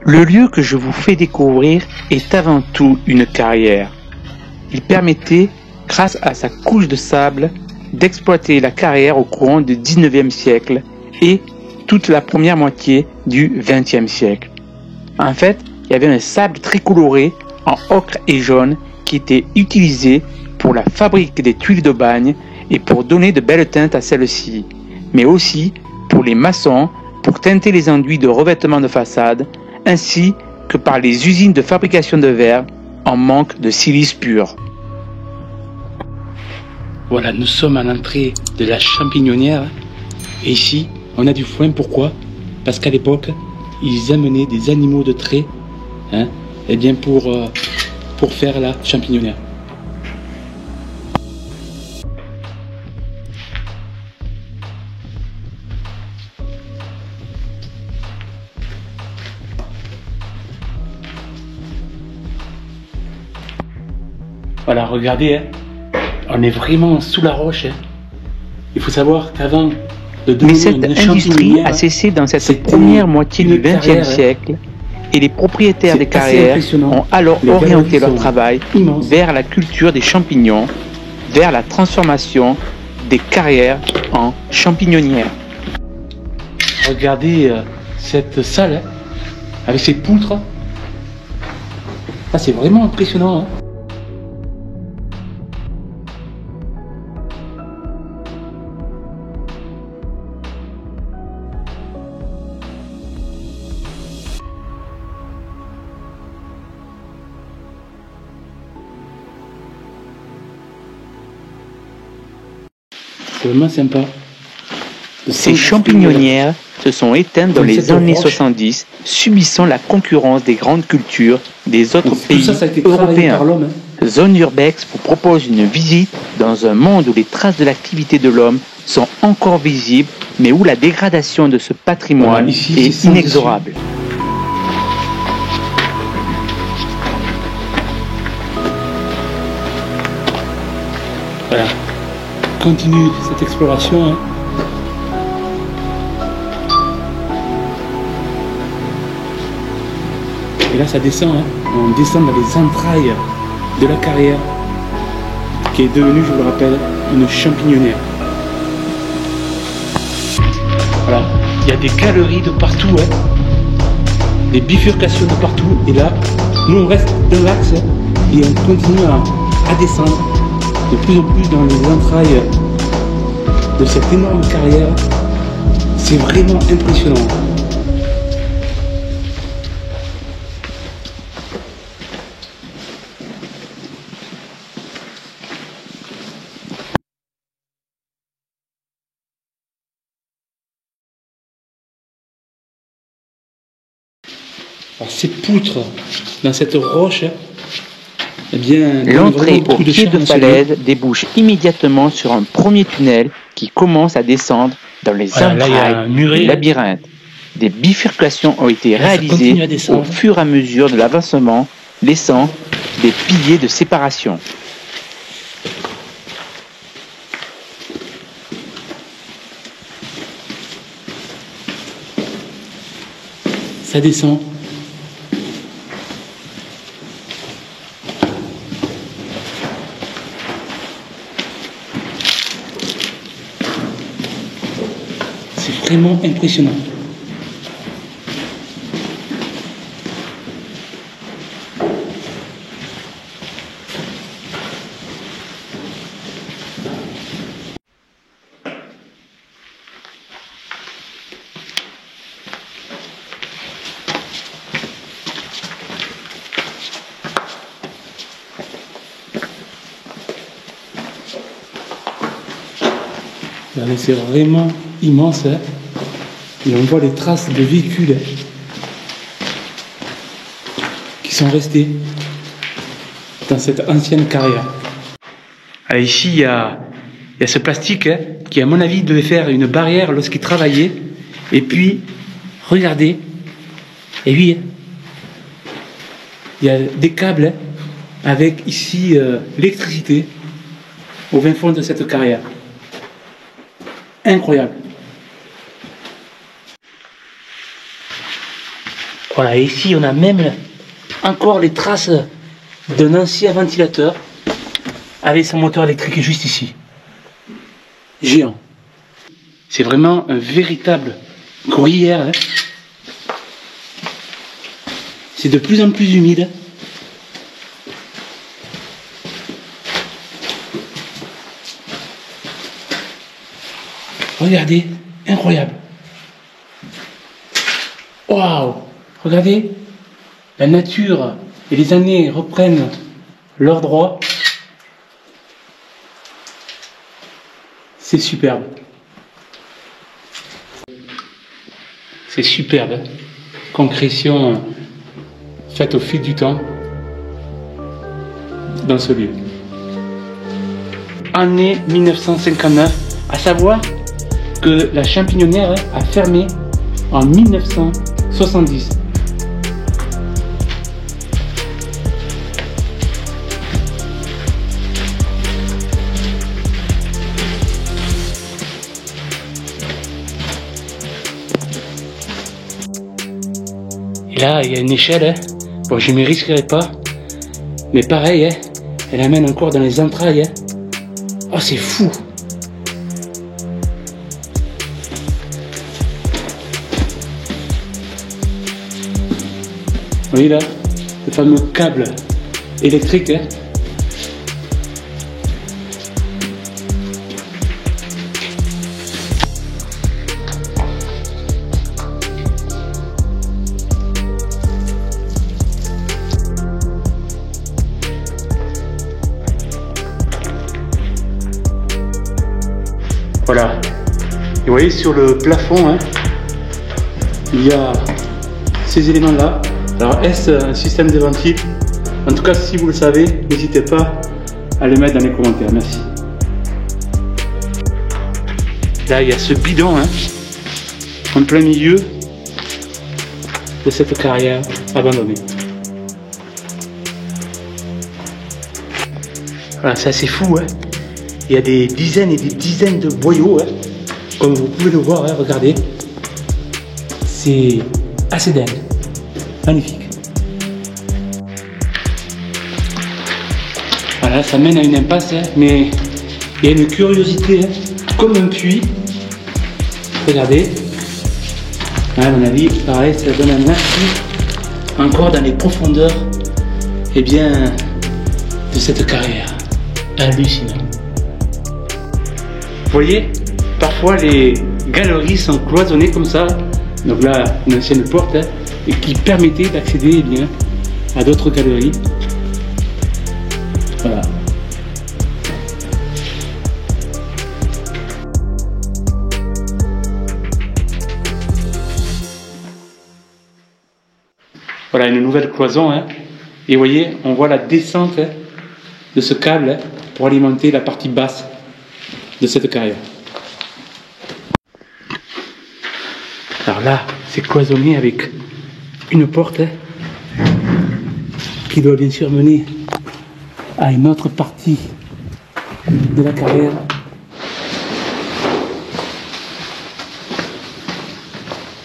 Le lieu que je vous fais découvrir est avant tout une carrière. Il permettait, grâce à sa couche de sable, d'exploiter la carrière au courant du 19e siècle et toute la première moitié du 20e siècle. En fait, il y avait un sable très coloré en ocre et jaune qui était utilisé pour la fabrique des tuiles de bagne et pour donner de belles teintes à celles-ci, mais aussi pour les maçons, pour teinter les enduits de revêtement de façade, ainsi que par les usines de fabrication de verre en manque de silice pur. Voilà, nous sommes à l'entrée de la champignonnière et ici on a du foin. Pourquoi? Parce qu'à l'époque ils amenaient des animaux de trait et bien pour faire la champignonnière. Voilà, regardez, on est vraiment sous la roche. Il faut savoir qu'avant de devenir Mais cette industrie a cessé dans cette première moitié du XXe siècle et les propriétaires des carrières ont alors orienté leur travail vers la culture des champignons, vers la transformation des carrières en champignonnières. Regardez cette salle avec ses poutres. Ah, c'est vraiment impressionnant. C'est vraiment sympa. Ces champignonnières se sont éteintes dans les années 70, subissant la concurrence des grandes cultures des autres pays européens. Zone Urbex vous propose une visite dans un monde où les traces de l'activité de l'homme sont encore visibles, mais où la dégradation de ce patrimoine est inexorable. Voilà. Continue cette exploration. Et là ça descend, on descend dans les entrailles de la carrière qui est devenue, je vous le rappelle, une champignonnière. Voilà, il y a des galeries de partout, des bifurcations de partout. Et là, nous on reste dans l'axe et on continue à descendre de plus en plus dans les entrailles de cette énorme carrière. C'est vraiment impressionnant. Alors ces poutres dans cette roche, eh bien, l'entrée au pied de falaise débouche immédiatement sur un premier tunnel qui commence à descendre dans les entrailles du labyrinthe. Des bifurcations ont été réalisées au fur et à mesure de l'avancement, laissant des piliers de séparation. Ça descend. C'est vraiment impressionnant. C'est vraiment immense, et on voit les traces de véhicules qui sont restés dans cette ancienne carrière. Alors ici il y a ce plastique qui à mon avis devait faire une barrière lorsqu'il travaillait. Et puis regardez, et oui, il y a des câbles avec ici l'électricité au fin fond de cette carrière. Incroyable. Voilà, et ici on a même encore les traces d'un ancien ventilateur avec son moteur électrique juste ici. Géant. C'est vraiment un véritable gruyère. Hein. C'est de plus en plus humide. Regardez, incroyable. Waouh! Regardez, la nature et les années reprennent leur droit. C'est superbe. C'est superbe. Hein. Concrétion faite au fil du temps dans ce lieu. Année 1959, à savoir que la champignonnière a fermé en 1970. Et là, il y a une échelle. Hein. Bon, je ne m'y risquerai pas. Mais pareil, hein, elle amène encore dans les entrailles. Hein. Oh, c'est fou! Vous voyez là, le fameux câble électrique. Hein. Voilà. Et vous voyez sur le plafond, hein, il y a ces éléments-là. Alors est-ce un système de ventile? En tout cas, si vous le savez, n'hésitez pas à le mettre dans les commentaires. Merci. Là, il y a ce bidon, hein, en plein milieu de cette carrière abandonnée. Voilà, c'est assez fou, hein. Il y a des dizaines et des dizaines de boyaux, hein, comme vous pouvez le voir, hein, regardez. C'est assez dingue. Magnifique. Voilà, ça mène à une impasse, hein, mais il y a une curiosité, hein, comme un puits. Regardez. À mon avis, pareil, ça donne un aperçu encore dans les profondeurs, eh bien, de cette carrière. Hallucinant. Vous voyez, parfois les galeries sont cloisonnées comme ça. Donc là, une ancienne porte, hein, et qui permettait d'accéder, eh bien, à d'autres galeries. Voilà. Voilà une nouvelle cloison, hein. Et vous voyez, on voit la descente, hein, de ce câble, hein, pour alimenter la partie basse de cette carrière. Alors là, c'est cloisonné avec une porte, hein, qui doit bien sûr mener à une autre partie de la carrière.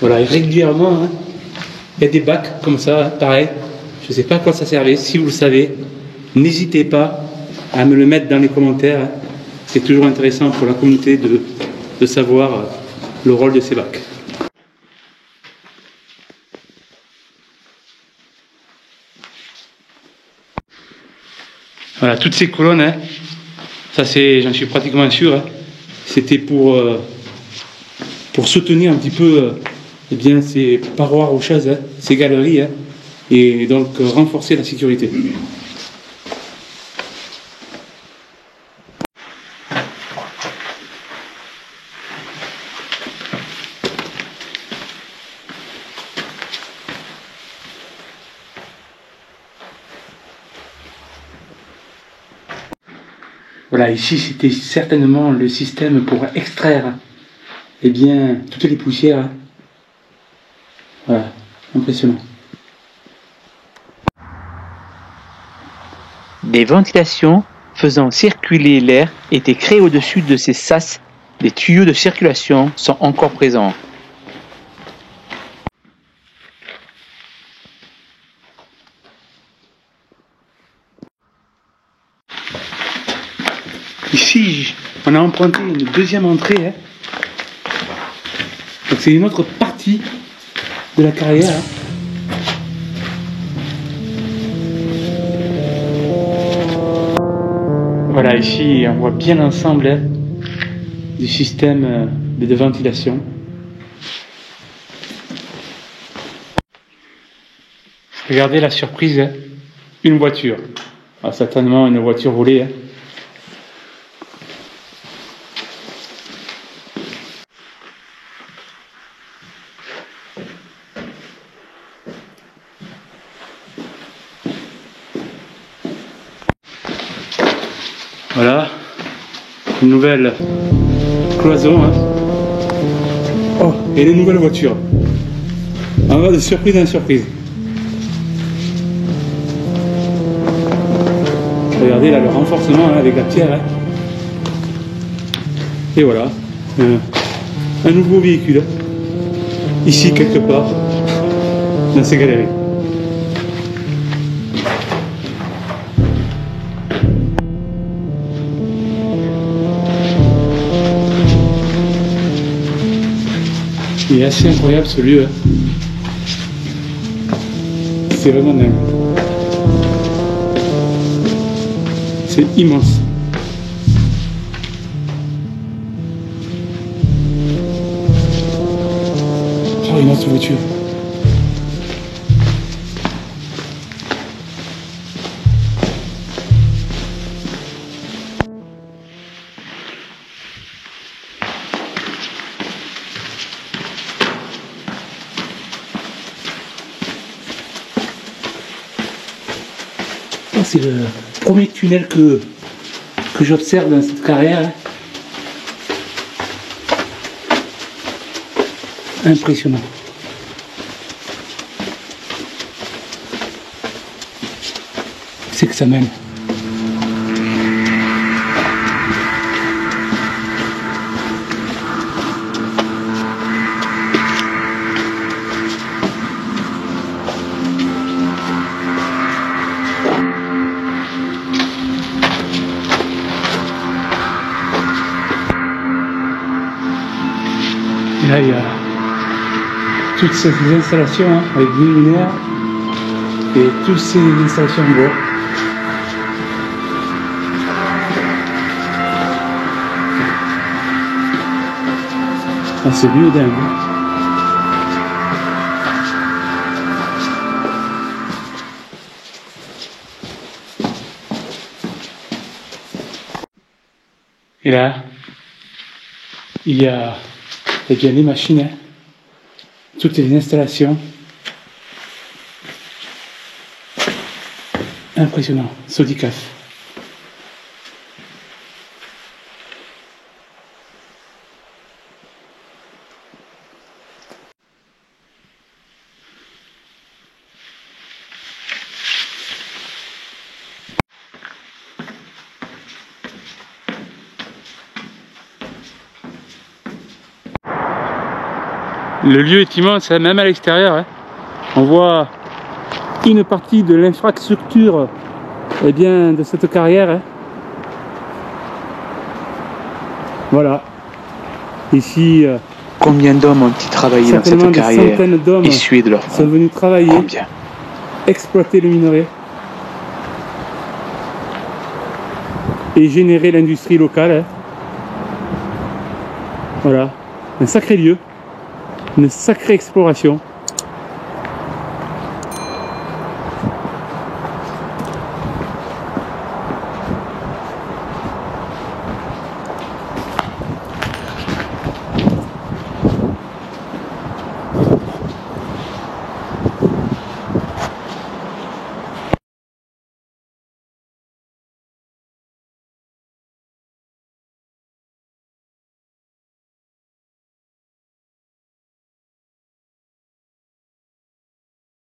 Voilà, et régulièrement, hein, il y a des bacs comme ça, hein, pareil. Je ne sais pas à quoi ça servait. Si vous le savez, n'hésitez pas à me le mettre dans les commentaires. Hein. C'est toujours intéressant pour la communauté de savoir le rôle de ces bacs. Voilà, toutes ces colonnes, hein, ça c'est, j'en suis pratiquement sûr, hein, c'était pour soutenir un petit peu eh bien, ces parois rocheuses, hein, ces galeries, hein, et donc renforcer la sécurité. Voilà, ici c'était certainement le système pour extraire, eh bien, toutes les poussières. Voilà, impressionnant. Des ventilations faisant circuler l'air étaient créées au-dessus de ces sas. Des tuyaux de circulation sont encore présents. Ici, on a emprunté une deuxième entrée. Hein. Donc c'est une autre partie de la carrière. Hein. Voilà, ici on voit bien l'ensemble hein, du système de ventilation. Regardez la surprise, hein. Une voiture. Ah, certainement une voiture volée. Hein. Voilà, une nouvelle cloison. Hein. Oh, et une nouvelle voiture. On va de surprise en surprise. Regardez là le renforcement hein, avec la pierre. Hein. Et voilà, un nouveau véhicule. Ici quelque part, dans ces galeries. Il est assez incroyable ce lieu. Hein. C'est vraiment dingue. C'est immense. Oh, une autre voiture. C'est le premier tunnel que j'observe dans cette carrière. Impressionnant. C'est que ça mène. Et là, il y a toutes ces installations hein, avec des luminaires et toutes ces installations en bois. Ah, c'est lieu dingue. Et là, il y a bien les machines, hein, toutes les installations. Impressionnant, Sodicaf. Le lieu est immense, hein, même à l'extérieur. Hein. On voit une partie de l'infrastructure eh bien, de cette carrière. Hein. Voilà. Ici, combien d'hommes ont-ils travaillé dans cette carrière? Des centaines d'hommes issus de leur sont venus travailler, combien? Exploiter le minerai et générer l'industrie locale. Hein. Voilà, un sacré lieu. Une sacrée exploration.